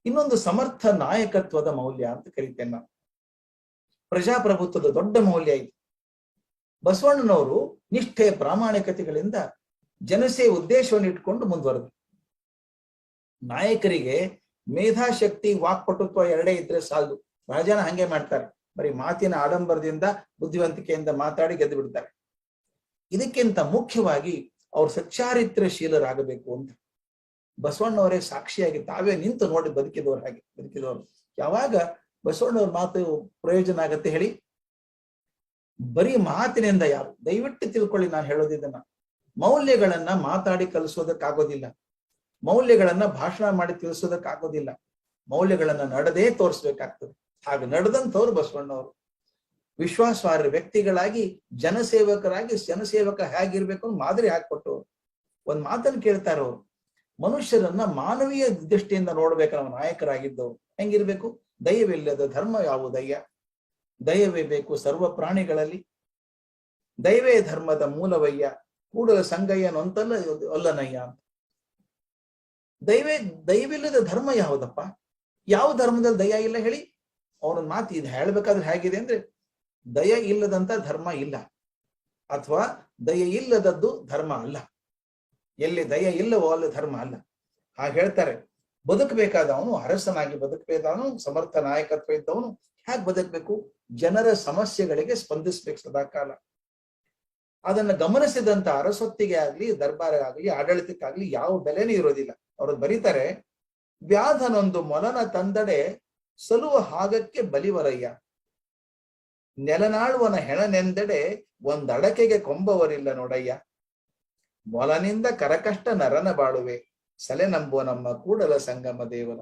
ಇನ್ನೊಂದು ಸಮರ್ಥ ನಾಯಕತ್ವದ ಮೌಲ್ಯ ಅಂತ ಕರಿತೇನೆ ನಾನು. ಪ್ರಜಾಪ್ರಭುತ್ವದ ದೊಡ್ಡ ಮೌಲ್ಯ ಇದು. ಬಸವಣ್ಣನವರು ನಿಷ್ಠೆ ಪ್ರಾಮಾಣಿಕತೆಗಳಿಂದ ಜನಸೇವೆ ಉದ್ದೇಶವನ್ನು ಇಟ್ಕೊಂಡು ಮುಂದುವರೆದ್ರು. ನಾಯಕರಿಗೆ ಮೇಧಾಶಕ್ತಿ ವಾಕ್ಪಟುತ್ವ ಎರಡೇ ಇದ್ರೆ ಸಾಲದು. ಬಹಳ ಜನ ಹಂಗೆ ಮಾಡ್ತಾರೆ, ಬರೀ ಮಾತಿನ ಆಡಂಬರದಿಂದ ಬುದ್ಧಿವಂತಿಕೆಯಿಂದ ಮಾತಾಡಿ ಗೆದ್ದು ಬಿಡ್ತಾರೆ. ಇದಕ್ಕಿಂತ ಮುಖ್ಯವಾಗಿ ಅವ್ರು ಸಚ್ಚಾರಿತ್ರ್ಯಶೀಲರಾಗಬೇಕು ಅಂತ ಬಸವಣ್ಣವರೇ ಸಾಕ್ಷಿಯಾಗಿ ತಾವೇ ನಿಂತು ನೋಡಿ ಬದುಕಿದವರು. ಯಾವಾಗ ಬಸವಣ್ಣವ್ರ ಮಾತು ಪ್ರಯೋಜನ ಆಗತ್ತೆ ಹೇಳಿ? ಬರೀ ಮಾತಿನಿಂದ ಯಾರು, ದಯವಿಟ್ಟು ತಿಳ್ಕೊಳ್ಳಿ, ನಾನು ಹೇಳೋದಿದ್ದನ್ನ ಮೌಲ್ಯಗಳನ್ನ ಮಾತಾಡಿ ಕಲಿಸೋದಕ್ಕಾಗೋದಿಲ್ಲ, ಮೌಲ್ಯಗಳನ್ನ ಭಾಷಣ ಮಾಡಿ ತಿಳಿಸೋದಕ್ಕಾಗೋದಿಲ್ಲ, ಮೌಲ್ಯಗಳನ್ನ ನಡೆದೇ ತೋರಿಸ್ಬೇಕಾಗ್ತದೆ. ಹಾಗೆ ನಡೆದಂಥವ್ರು ಬಸವಣ್ಣವರು. ವಿಶ್ವಾಸಾರ್ಹ ವ್ಯಕ್ತಿಗಳಾಗಿ ಜನಸೇವಕ ಹೇಗಿರ್ಬೇಕು ಮಾದರಿ ಹಾಕ್ಕೊಟ್ಟವ್ರು. ಒಂದ್ ಮಾತನ್ನು ಕೇಳ್ತಾರ ಅವ್ರು, ಮನುಷ್ಯರನ್ನ ಮಾನವೀಯ ದೃಷ್ಟಿಯಿಂದ ನೋಡ್ಬೇಕು ನಾವು ನಾಯಕರಾಗಿದ್ದವ್ರು. ಹೆಂಗಿರ್ಬೇಕು? ದಯವಿಲ್ಲದ ಧರ್ಮ ಯಾವುದಯ್ಯ, ದಯವೇ ಬೇಕು ಸರ್ವ ಪ್ರಾಣಿಗಳಲ್ಲಿ, ದಯವೇ ಧರ್ಮದ ಮೂಲವಯ್ಯ, ಕೂಡಲ ಸಂಗಯ್ಯನೊಂತಲ್ಲ ಅಲ್ಲನಯ್ಯ ಅಂತ. ದಯವಿಲ್ಲದ ಧರ್ಮ ಯಾವುದಪ್ಪ? ಯಾವ ಧರ್ಮದಲ್ಲಿ ದಯ ಇಲ್ಲ ಹೇಳಿ? ಅವ್ರ ಮಾತು ಇದು ಹೇಳ್ಬೇಕಾದ್ರೆ ಹೇಗಿದೆ ಅಂದ್ರೆ, ದಯ ಇಲ್ಲದಂತ ಧರ್ಮ ಇಲ್ಲ, ಅಥವಾ ದಯ ಇಲ್ಲದದ್ದು ಧರ್ಮ ಅಲ್ಲ. ಎಲ್ಲಿ ದಯ ಇಲ್ಲವೋ ಅಲ್ಲಿ ಧರ್ಮ ಅಲ್ಲ. ಹಾಗೆ ಹೇಳ್ತಾರೆ. ಬದುಕಬೇಕಾದವನು ಅರಸನಾಗಿ ಬದುಕಬೇಕಾದವನು, ಸಮರ್ಥ ನಾಯಕತ್ವ ಇದ್ದವನು ಹೇಗೆ ಬದುಕಬೇಕು? ಜನರ ಸಮಸ್ಯೆಗಳಿಗೆ ಸ್ಪಂದಿಸ್ಬೇಕು ಸದಾಕಾಲ. ಅದನ್ನ ಗಮನಿಸಿದಂತ ಅರಸೊತ್ತಿಗೆ ಆಗ್ಲಿ, ದರ್ಬಾರಾಗ್ಲಿ, ಆಡಳಿತಕ್ಕಾಗ್ಲಿ ಯಾವ ಬೆಲೆನೂ ಇರೋದಿಲ್ಲ. ಅವ್ರು ಬರೀತಾರೆ, ವ್ಯಾಧನೊಂದು ಮೊಲನ ತಂದಡೆ ಸಲುವ ಹಾಗಕ್ಕೆ ಬಲಿವರಯ್ಯ, ನೆಲನಾಳುವನ ಹೆಣನೆಂದೆಡೆ ಒಂದಡಕೆಗೆ ಕೊಂಬವರಿಲ್ಲ ನೋಡಯ್ಯ, ಮೊಲನಿಂದ ಕರಕಷ್ಟ ನರನ ಬಾಳುವೆ, ಸಲೆ ನಂಬುವ ನಮ್ಮ ಕೂಡಲ ಸಂಗಮ ದೇವನ.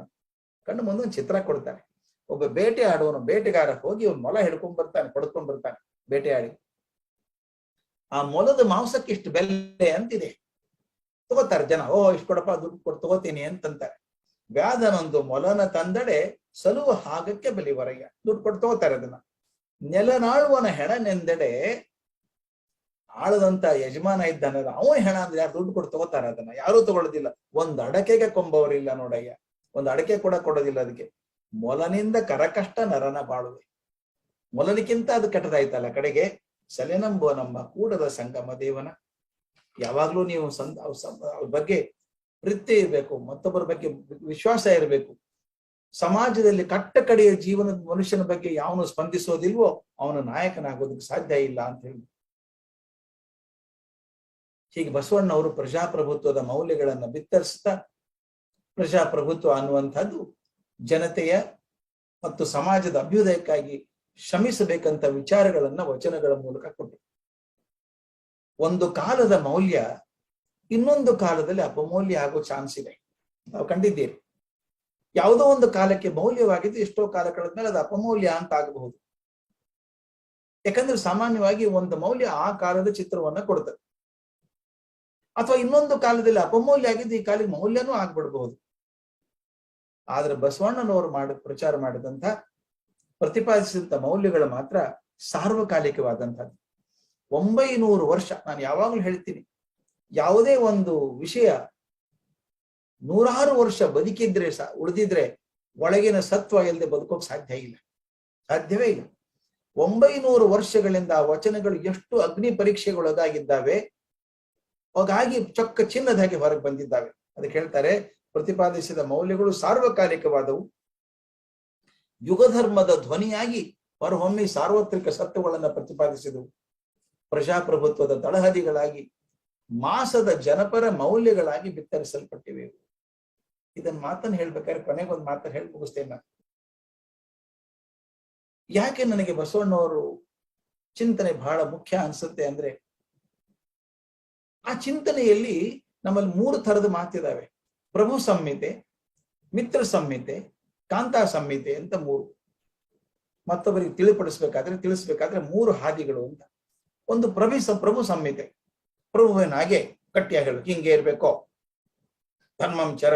ಕಣ್ಣು ಮುಂದೆ ಒಂದು ಚಿತ್ರ ಕೊಡ್ತಾರೆ. ಒಬ್ಬ ಬೇಟೆ ಆಡುವನು, ಬೇಟೆಗಾರ ಹೋಗಿ ಒಂದು ಮೊಲ ಹಿಡ್ಕೊಂಡ್ ಬರ್ತಾನೆ, ಪಡ್ಕೊಂಡ್ ಬರ್ತಾನೆ ಬೇಟೆಯಾಡಿ. ಆ ಮೊಲದ ಮಾಂಸಕ್ಕೆ ಇಷ್ಟು ಬೆಲೆ ಅಂತಿದೆ. ತಗೋತಾರೆ ಜನ, ಓ ಇಷ್ಟು ಕೊಡಪ್ಪ, ದುಡ್ಡು ಕೊಟ್ಟು ತಗೋತೀನಿ ಅಂತಂತಾರೆ. ವ್ಯಾಧನೊಂದು ಮೊಲನ ತಂದಡೆ ಸಲುವ ಹಾಗಕ್ಕೆ ಬಲಿವರಯ್ಯ, ದುಡ್ಡು ಕೊಟ್ಟು ತಗೋತಾರೆ ಅದನ್ನ. ನೆಲನಾಳುವನ ಹೆಣನೆಂದೆಡೆ, ಆಳದಂತ ಯಜಮಾನ ಇದ್ದಾನಲ್ಲ ಅವನ ಹೆಣ ಅಂದ್ರೆ ಯಾರು ದುಡ್ಡು ಕೊಟ್ಟು ತಗೋತಾರ? ಅದನ್ನ ಯಾರು ತಗೊಳ್ಳೋದಿಲ್ಲ. ಒಂದ್ ಅಡಕೆಗೆ ಕೊಂಬವರಿಲ್ಲ ನೋಡಯ್ಯ, ಒಂದ್ ಅಡಕೆ ಕೂಡ ಕೊಡೋದಿಲ್ಲ ಅದಕ್ಕೆ. ಮೊಲನಿಂದ ಕರಕಷ್ಟ ನರನ ಬಾಳುವೆ, ಮೊಲನಿಕ್ಕಿಂತ ಅದು ಕೆಟ್ಟದಾಯ್ತಲ್ಲ ಕಡೆಗೆ. ಸಲೆನಂಬುವ ನಮ್ಮ ಕೂಡದ ಸಂಗಮ ದೇವನ. ಯಾವಾಗ್ಲೂ ನೀವು ಅವ್ರ ಬಗ್ಗೆ ಪ್ರೀತಿ ಇರಬೇಕು, ಮತ್ತೊಬ್ಬರ ಬಗ್ಗೆ ವಿಶ್ವಾಸ ಇರಬೇಕು. ಸಮಾಜದಲ್ಲಿ ಕಟ್ಟ ಕಡೆಯ ಜೀವನದ ಮನುಷ್ಯನ ಬಗ್ಗೆ ಯಾವನು ಸ್ಪಂದಿಸೋದಿಲ್ವೋ ಅವನು ನಾಯಕನಾಗೋದಕ್ಕೆ ಸಾಧ್ಯ ಇಲ್ಲ ಅಂತ ಹೇಳಿ. ಹೀಗೆ ಬಸವಣ್ಣವರು ಪ್ರಜಾಪ್ರಭುತ್ವದ ಮೌಲ್ಯಗಳನ್ನ ಬಿತ್ತರಿಸ್ತಾ, ಪ್ರಜಾಪ್ರಭುತ್ವ ಅನ್ನುವಂಥದ್ದು ಜನತೆಯ ಮತ್ತು ಸಮಾಜದ ಅಭ್ಯುದಯಕ್ಕಾಗಿ ಶ್ರಮಿಸಬೇಕಂತ ವಿಚಾರಗಳನ್ನ ವಚನಗಳ ಮೂಲಕ ಕೊಟ್ಟರು. ಒಂದು ಕಾಲದ ಮೌಲ್ಯ ಇನ್ನೊಂದು ಕಾಲದಲ್ಲಿ ಅಪಮೌಲ್ಯ ಆಗೋ ಚಾನ್ಸ್ ಇದೆ, ನಾವು ಕಂಡಿದ್ದೀರಿ. ಯಾವುದೋ ಒಂದು ಕಾಲಕ್ಕೆ ಮೌಲ್ಯವಾಗಿದ್ದು ಎಷ್ಟೋ ಕಾಲ ಕಳೆದ್ಮೇಲೆ ಅದು ಅಪಮೌಲ್ಯ ಅಂತ ಆಗಬಹುದು. ಯಾಕಂದ್ರೆ ಸಾಮಾನ್ಯವಾಗಿ ಒಂದು ಮೌಲ್ಯ ಆ ಕಾಲದ ಚಿತ್ರವನ್ನ ಕೊಡ್ತದೆ. ಅಥವಾ ಇನ್ನೊಂದು ಕಾಲದಲ್ಲಿ ಅಪಮೌಲ್ಯ ಆಗಿದ್ದು ಈ ಕಾಲಕ್ಕೆ ಮೌಲ್ಯನೂ ಆಗ್ಬಿಡ್ಬಹುದು. ಆದ್ರೆ ಬಸವಣ್ಣನವರು ಪ್ರಚಾರ ಮಾಡಿದಂತ ಪ್ರತಿಪಾದಿಸಿದಂತ ಮೌಲ್ಯಗಳು ಮಾತ್ರ ಸಾರ್ವಕಾಲಿಕವಾದಂಥದ್ದು. 900 ವರ್ಷ, ನಾನು ಯಾವಾಗಲೂ ಹೇಳ್ತೀನಿ, ಯಾವುದೇ ಒಂದು ವಿಷಯ 100 ವರ್ಷ ಬದುಕಿದ್ರೆ ಉಳಿದಿದ್ರೆ ಒಳಗಿನ ಸತ್ವ ಇಲ್ಲದೆ ಬದುಕೋಕ್ ಸಾಧ್ಯವೇ ಇಲ್ಲ. 900 ವರ್ಷಗಳಿಂದ ಆ ವಚನಗಳು ಎಷ್ಟು ಅಗ್ನಿ ಪರೀಕ್ಷೆಗೊಳಗಾಗಿದ್ದಾವೆ, ಹಾಗಾಗಿ ಚೊಕ್ಕ ಚಿನ್ನದಾಗಿ ಹೊರಗೆ ಬಂದಿದ್ದಾವೆ. ಅದಕ್ಕೆ ಹೇಳ್ತಾರೆ, ಪ್ರತಿಪಾದಿಸಿದ ಮೌಲ್ಯಗಳು ಸಾರ್ವಕಾಲಿಕವಾದವು, ಯುಗಧರ್ಮದ ಧ್ವನಿಯಾಗಿ ಹೊರಹೊಮ್ಮಿ ಸಾರ್ವತ್ರಿಕ ಸತ್ಯಗಳನ್ನ ಪ್ರತಿಪಾದಿಸಿದವು, ಪ್ರಜಾಪ್ರಭುತ್ವದ ತಳಹದಿಗಳಾಗಿ ಮಾಸದ ಜನಪರ ಮೌಲ್ಯಗಳಾಗಿ ಬಿತ್ತರಿಸಲ್ಪಟ್ಟಿವೆ. ಇದನ್ನ ಮಾತನ್ನು ಹೇಳ್ಬೇಕಾದ್ರೆ ಕೊನೆಗೊಂದು ಮಾತನ್ನು ಹೇಳಿ ಮುಗಿಸ್ತೇನೆ ನಾನು. ಯಾಕೆ ನನಗೆ ಬಸವಣ್ಣವರು ಚಿಂತನೆ ಬಹಳ ಮುಖ್ಯ ಅನ್ಸುತ್ತೆ ಅಂದ್ರೆ, ಆ ಚಿಂತನೆಯಲ್ಲಿ ನಮ್ಮಲ್ಲಿ 3 ಥರದ ಮಾತಿದಾವೆ. ಪ್ರಭು ಸಂಹಿತೆ, ಮಿತ್ರ ಸಂಹಿತೆ, ಕಾಂತಾ ಸಂಹಿತೆ ಅಂತ 3. ಮತ್ತೊಬ್ಬರಿಗೆ ತಿಳಿಸ್ಬೇಕಾದ್ರೆ 3 ಹಾದಿಗಳು ಅಂತ. ಒಂದು ಪ್ರಭು ಸಂಹಿತೆ, ಪ್ರಭುವಿನ ಹಾಗೆ ಗಟ್ಟಿಯಾಗಿ ಹೇಳ್ಬೇಕು, ಹಿಂಗೆ ಇರ್ಬೇಕೋ, ಧರ್ಮಂಚರ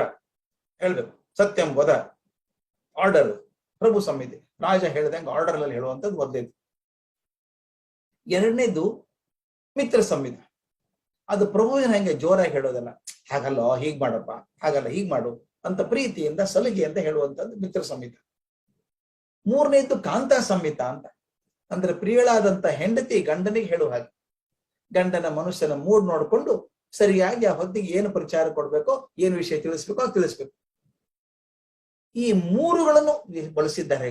ಹೇಳ್ಬೇಕು, ಸತ್ಯಂ ವದ, ಆರ್ಡರ್. ಪ್ರಭು ಸಂಹಿತೆ, ರಾಜ ಹೇಳ್ದಂಗೆ ಆರ್ಡರ್ ಅಲ್ಲಿ ಹೇಳುವಂಥದ್ದು ಮೊದಲೇದು. ಎರಡನೇದು ಮಿತ್ರ ಸಂಹಿತೆ, ಅದು ಪ್ರಭುವಿನ ಹಂಗೆ ಜೋರಾಗಿ ಹೇಳೋದಲ್ಲ, ಹಾಗಲ್ಲ ಹೀಗ್ ಮಾಡಪ್ಪ, ಹಾಗಲ್ಲ ಹೀಗ್ ಮಾಡು, ಅಂತ ಪ್ರೀತಿಯಿಂದ ಸಲಿಗೆ ಅಂತ ಹೇಳುವಂತದ್ದು ಮಿತ್ರ ಸಂಹಿತ. ಮೂರನೇದ್ದು ಕಾಂತಾ ಸಂಹಿತ ಅಂತ, ಅಂದ್ರೆ ಪ್ರಿಯಳಾದಂತ ಹೆಂಡತಿ ಗಂಡನಿಗೆ ಹೇಳುವ ಹಾಗೆ, ಗಂಡನ ಮನುಷ್ಯನ ಮೂಡ್ ನೋಡ್ಕೊಂಡು ಸರಿಯಾಗಿ ಆ ಹೊತ್ತಿಗೆ ಏನು ಪ್ರಚಾರ ಕೊಡ್ಬೇಕೋ, ಏನು ವಿಷಯ ತಿಳಿಸ್ಬೇಕೋ ಅದು ತಿಳಿಸ್ಬೇಕು. ಈ ಮೂರುಗಳನ್ನು ಬಳಸಿದ್ದಾರೆ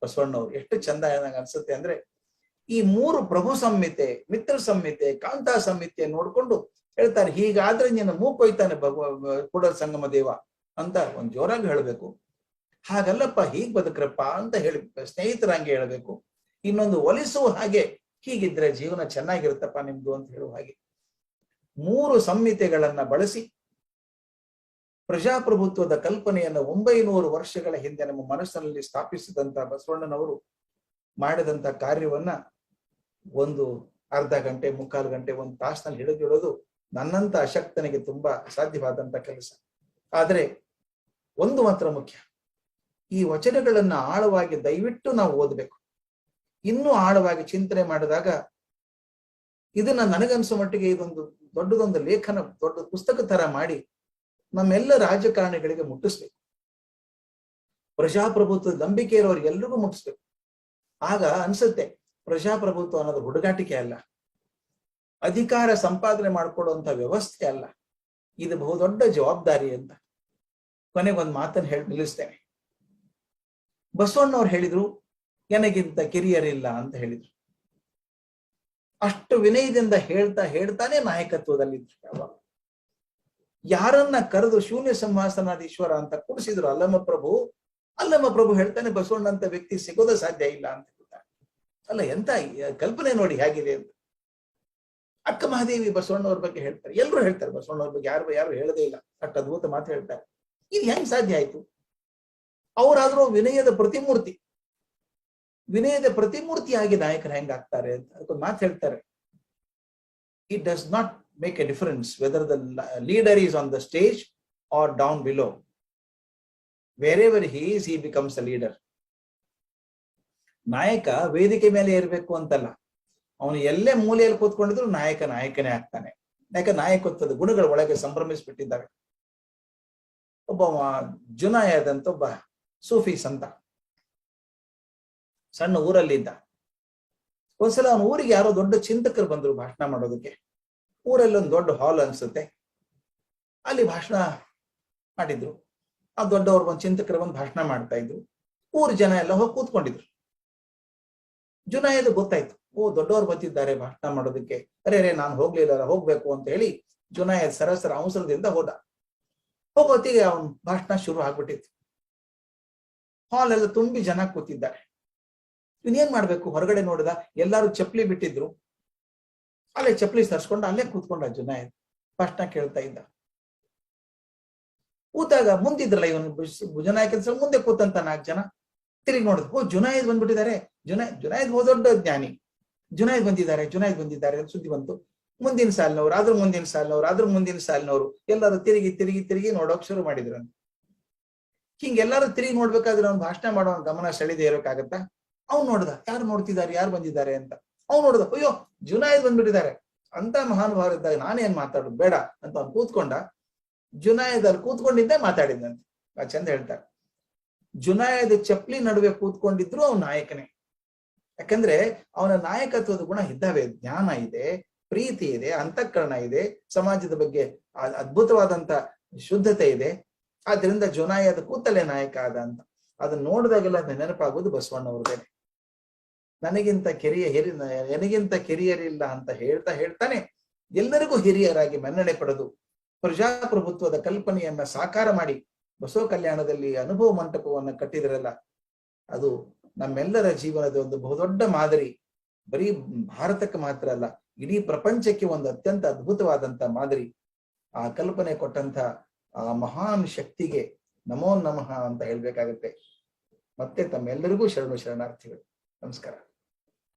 ಬಸವಣ್ಣವರು. ಎಷ್ಟು ಚಂದ ಅನ್ಸುತ್ತೆ ಅಂದ್ರೆ, ಈ ಮೂರು ಪ್ರಭು ಸಂಹಿತೆ, ಮಿತ್ರ ಸಂಹಿತೆ, ಕಾಂತಾ ಸಂಹಿತೆ ನೋಡ್ಕೊಂಡು ಹೇಳ್ತಾರೆ, ಹೀಗಾದ್ರೆ ನೀನು ಮೂಕೊಯ್ತಾನೆ ಕೂಡಲ ಸಂಗಮ ದೇವ ಅಂತ ಒಂದ್ ಜೋರಾಗಿ ಹೇಳ್ಬೇಕು. ಹಾಗಲ್ಲಪ್ಪ, ಹೀಗ್ ಬದುಕ್ರಪ್ಪ ಅಂತ ಹೇಳಿ ಸ್ನೇಹಿತರಂಗೆ ಹೇಳ್ಬೇಕು. ಇನ್ನೊಂದು ಒಲಿಸುವ ಹಾಗೆ, ಹೀಗಿದ್ರೆ ಜೀವನ ಚೆನ್ನಾಗಿರುತ್ತಪ್ಪ ನಿಮ್ದು ಅಂತ ಹೇಳುವ ಹಾಗೆ ಮೂರು ಸಂಹಿತೆಗಳನ್ನ ಬಳಸಿ ಪ್ರಜಾಪ್ರಭುತ್ವದ ಕಲ್ಪನೆಯನ್ನು 900 ವರ್ಷಗಳ ಹಿಂದೆ ನಮ್ಮ ಮನಸ್ಸಿನಲ್ಲಿ ಸ್ಥಾಪಿಸಿದಂತ ಬಸವಣ್ಣನವರು ಮಾಡಿದಂತ ಕಾರ್ಯವನ್ನ ಒಂದು ಅರ್ಧ ಗಂಟೆ, ಮುಕ್ಕಾಲು ಗಂಟೆ, ಒಂದು ತಾಸಿನಲ್ಲಿ ಹಿಡಿದಿಡೋದು ನನ್ನಂತ ಅಶಕ್ತನಿಗೆ ತುಂಬಾ ಅಸಾಧ್ಯವಾದಂತ ಕೆಲಸ. ಆದ್ರೆ ಒಂದು ಮಾತ್ರ ಮುಖ್ಯ, ಈ ವಚನಗಳನ್ನ ಆಳವಾಗಿ ದಯವಿಟ್ಟು ನಾವು ಓದಬೇಕು. ಇನ್ನೂ ಆಳವಾಗಿ ಚಿಂತನೆ ಮಾಡಿದಾಗ ಇದನ್ನ ನನಗನ್ಸೋ ಮಟ್ಟಿಗೆ ಇದೊಂದು ದೊಡ್ಡದೊಂದು ಲೇಖನ, ದೊಡ್ಡ ಪುಸ್ತಕ ತರ ಮಾಡಿ ನಮ್ಮೆಲ್ಲ ರಾಜಕಾರಣಿಗಳಿಗೆ ಮುಟ್ಟಿಸ್ಬೇಕು. ಪ್ರಜಾಪ್ರಭುತ್ವದ ನಂಬಿಕೆ ಇರೋರು ಎಲ್ರಿಗೂ ಮುಟ್ಟಿಸ್ಬೇಕು. ಆಗ ಅನ್ಸುತ್ತೆ ಪ್ರಜಾಪ್ರಭುತ್ವ ಅನ್ನೋದು ಹುಡುಗಾಟಿಕೆ ಅಲ್ಲ, ಅಧಿಕಾರ ಸಂಪಾದನೆ ಮಾಡಿಕೊಡುವಂತ ವ್ಯವಸ್ಥೆ ಅಲ್ಲ, ಇದು ಬಹುದೊಡ್ಡ ಜವಾಬ್ದಾರಿ ಅಂತ. ಕೊನೆಗೊಂದು ಮಾತನ್ನು ಹೇಳಿ ನಿಲ್ಲಿಸ್ತೇನೆ. ಬಸವಣ್ಣವ್ರು ಹೇಳಿದ್ರು, ನನಗಿಂತ ಕಿರಿಯರಿಲ್ಲ ಅಂತ ಹೇಳಿದ್ರು. ಅಷ್ಟು ವಿನಯದಿಂದ ಹೇಳ್ತಾನೆ ನಾಯಕತ್ವದಲ್ಲಿದ್ರು. ಯಾವಾಗ ಯಾರನ್ನ ಕರೆದು ಶೂನ್ಯ ಸಂಹಾಸನಾದೀಶ್ವರ ಅಂತ ಕೂಡಿಸಿದ್ರು ಅಲ್ಲಮ್ಮ ಪ್ರಭು ಹೇಳ್ತಾನೆ, ಬಸವಣ್ಣಂತ ವ್ಯಕ್ತಿ ಸಿಗೋದ ಸಾಧ್ಯ ಇಲ್ಲ ಅಂತ ಹೇಳ್ತಾನೆ. ಅಲ್ಲ, ಎಂತ ಕಲ್ಪನೆ ನೋಡಿ ಹೇಗಿದೆ ಅಂತ. ಅಕ್ಕ ಮಹಾದೇವಿ ಬಸವಣ್ಣವ್ರ ಬಗ್ಗೆ ಹೇಳ್ತಾರೆ, ಎಲ್ಲರೂ ಹೇಳ್ತಾರೆ ಬಸವಣ್ಣವ್ರ ಬಗ್ಗೆ, ಯಾರು ಹೇಳದೇ ಇಲ್ಲ, ಅಷ್ಟು ಅದ್ಭುತ ಮಾತು ಹೇಳ್ತಾರೆ. ಇದು ಹೆಂಗ್ ಸಾಧ್ಯ ಆಯ್ತು? ಅವರಾದ್ರೂ ವಿನಯದ ಪ್ರತಿಮೂರ್ತಿಯಾಗಿ ನಾಯಕರು ಹೆಂಗಾಗ್ತಾರೆ ಅಂತ ಅದಕ್ಕೊಂದು ಮಾತು ಹೇಳ್ತಾರೆ. It does not make a difference whether the leader is on the stage or down below. Wherever he is, he becomes a leader. ನಾಯಕ ವೇದಿಕೆ ಮೇಲೆ ಇರಬೇಕು ಅಂತಲ್ಲ, ಅವನು ಎಲ್ಲೇ ಮೂಲೆಯಲ್ಲಿ ಕೂತ್ಕೊಂಡಿದ್ರು ನಾಯಕನೇ ಆಗ್ತಾನೆ. ಯಾಕೆ ನಾಯಕತ್ವದ ಗುಣಗಳ ಒಳಗೆ ಸಂಭ್ರಮಿಸ್ಬಿಟ್ಟಿದ್ದಾವೆ. ಒಬ್ಬ ಜುನಾಯದ್ ಅಂತ ಒಬ್ಬ ಸೂಫಿ ಸಂತ ಸಣ್ಣ ಊರಲ್ಲಿದ್ದ. ಒಂದ್ಸಲ ಅವನ ಊರಿಗೆ ಯಾರೋ ದೊಡ್ಡ ಚಿಂತಕರು ಬಂದ್ರು ಭಾಷಣ ಮಾಡೋದಕ್ಕೆ. ಊರಲ್ಲಿ ಒಂದು ದೊಡ್ಡ ಹಾಲ್ ಅನ್ಸುತ್ತೆ, ಅಲ್ಲಿ ಭಾಷಣ ಮಾಡಿದ್ರು. ಆ ದೊಡ್ಡವ್ರು ಬಂದು ಚಿಂತಕರು ಬಂದು ಭಾಷಣ ಮಾಡ್ತಾ ಇದ್ರು. ಊರ್ ಜನ ಎಲ್ಲ ಹೋಗಿ ಕೂತ್ಕೊಂಡಿದ್ರು. ಜುನಾಯದ್ ಗೊತ್ತಾಯ್ತು, ದೊಡ್ಡವ್ರು ಬಂದಿದ್ದಾರೆ ಭಾಷಣ ಮಾಡೋದಕ್ಕೆ, ಅರೆ ನಾನು ಹೋಗ್ಲಿಲ್ಲ, ಹೋಗ್ಬೇಕು ಅಂತ ಹೇಳಿ ಜುನಾಯದ್ ಸರಸರ ಅವಸರದಿಂದ ಹೋಗೋತ್ತಿಗೆ ಅವನ್ ಭಾಷಣ ಶುರು ಆಗ್ಬಿಟ್ಟಿತ್ತು. ಹಾಲ್ ಎಲ್ಲ ತುಂಬಿ ಜನ ಕೂತಿದ್ದಾರೆ. ಇನ್ನೇನ್ ಮಾಡ್ಬೇಕು, ಹೊರಗಡೆ ನೋಡಿದ ಎಲ್ಲಾರು ಚಪ್ಪಲಿ ಬಿಟ್ಟಿದ್ರು. ಅಲ್ಲೇ ಚಪ್ಪಲಿ ತರ್ಸ್ಕೊಂಡು ಅಲ್ಲೇ ಕೂತ್ಕೊಂಡ ಜುನಾಯದ್ ಭಾಷಣ ಕೇಳ್ತಾ ಇದ್ದ. ಕೂತಾಗ ಮುಂದಿದ್ರಲ್ಲ ಇವನು ಜುನಾಯದ್ ಮುಂದೆ ಕೂತಂತ 4 ಜನ ತಿರುಗಿ ನೋಡಿದ್ರು, ಜುನಾಯದ್ ಬಂದ್ಬಿಟ್ಟಿದ್ದಾರೆ, ಜುನಾಯದ್ ದೊಡ್ಡ ಜ್ಞಾನಿ, ಜುನಾಯದ್ ಬಂದಿದ್ದಾರೆ ಅಂತ ಸುದ್ದಿ ಬಂತು. ಮುಂದಿನ ಸಾಲಿನವ್ರು, ಆದ್ರೂ ಮುಂದಿನ ಸಾಲಿನವ್ರು ಎಲ್ಲರೂ ತಿರುಗಿ ನೋಡೋಕ್ ಶುರು ಮಾಡಿದ್ರು. ಹಿಂಗೆಲ್ಲಾರು ತಿರುಗಿ ನೋಡ್ಬೇಕಾದ್ರೆ ಅವ್ನು ಭಾಷಣ ಮಾಡೋ ಗಮನ ಸೆಳೆದೇ ಇರೋಕ್ಕಾಗತ್ತಾ? ಅವ್ನು ನೋಡ್ದ, ಯಾರು ನೋಡ್ತಿದ್ದಾರೆ, ಯಾರು ಬಂದಿದ್ದಾರೆ ಅಂತ. ಅವ್ನು ನೋಡ್ದ, ಅಯ್ಯೋ ಜುನಾಯದ್ ಬಂದ್ಬಿಟ್ಟಿದ್ದಾರೆ ಅಂತ ಮಹಾನುಭಾವರು ಇದ್ದಾಗ ನಾನೇನ್ ಮಾತಾಡೋದು ಬೇಡ ಅಂತ ಅವ್ನು ಕೂತ್ಕೊಂಡ. ಜುನಾಯದ್ ಅಲ್ಲಿ ಕೂತ್ಕೊಂಡಿದ್ದೆ ಮಾತಾಡಿದಂತೆ. ಚಂದ ಹೇಳ್ತಾರೆ, ಜುನಾಯದ್ ಚಪ್ಲಿ ನಡುವೆ ಕೂತ್ಕೊಂಡಿದ್ರು ಅವ್ನ ನಾಯಕನೇ. ಯಾಕಂದ್ರೆ ಅವನ ನಾಯಕತ್ವದ ಗುಣ ಇದ್ದಾವೆ, ಜ್ಞಾನ ಇದೆ, ಪ್ರೀತಿ ಇದೆ, ಅಂತಃಕರಣ ಇದೆ, ಸಮಾಜದ ಬಗ್ಗೆ ಅದ್ಭುತವಾದಂತ ಶುದ್ಧತೆ ಇದೆ. ಆದ್ರಿಂದ ಜುನಾಯದ್ ಕೂತಲೇ ನಾಯಕ ಆದ ಅಂತ. ಅದನ್ನ ನೋಡಿದಾಗೆಲ್ಲ ನೆನಪಾಗೋದು ಬಸವಣ್ಣವ್ರದೇನೆ. ನನಗಿಂತ ಕಿರಿಯರಿಲ್ಲ ಅಂತ ಹೇಳ್ತಾನೆ ಎಲ್ಲರಿಗೂ ಹಿರಿಯರಾಗಿ ಮನ್ನಣೆ ಪಡೆದು ಪ್ರಜಾಪ್ರಭುತ್ವದ ಕಲ್ಪನೆಯನ್ನ ಸಾಕಾರ ಮಾಡಿ ಬಸವ ಕಲ್ಯಾಣದಲ್ಲಿ ಅನುಭವ ಮಂಟಪವನ್ನ ಕಟ್ಟಿದ್ರಲ್ಲ, ಅದು ನಮ್ಮೆಲ್ಲರ ಜೀವನದ ಒಂದು ಬಹುದೊಡ್ಡ ಮಾದರಿ. ಬರೀ ಭಾರತಕ್ಕೆ ಮಾತ್ರ ಅಲ್ಲ, ಇಡೀ ಪ್ರಪಂಚಕ್ಕೆ ಒಂದು ಅತ್ಯಂತ ಅದ್ಭುತವಾದಂತ ಮಾದರಿ. ಆ ಕಲ್ಪನೆ ಕೊಟ್ಟಂತ ಆ ಮಹಾನ್ ಶಕ್ತಿಗೆ ನಮೋ ನಮಃ ಅಂತ ಹೇಳ್ಬೇಕಾಗತ್ತೆ. ಮತ್ತೆ ತಮ್ಮೆಲ್ಲರಿಗೂ ಶರಣಾರ್ಥಿಗಳು. ನಮಸ್ಕಾರ.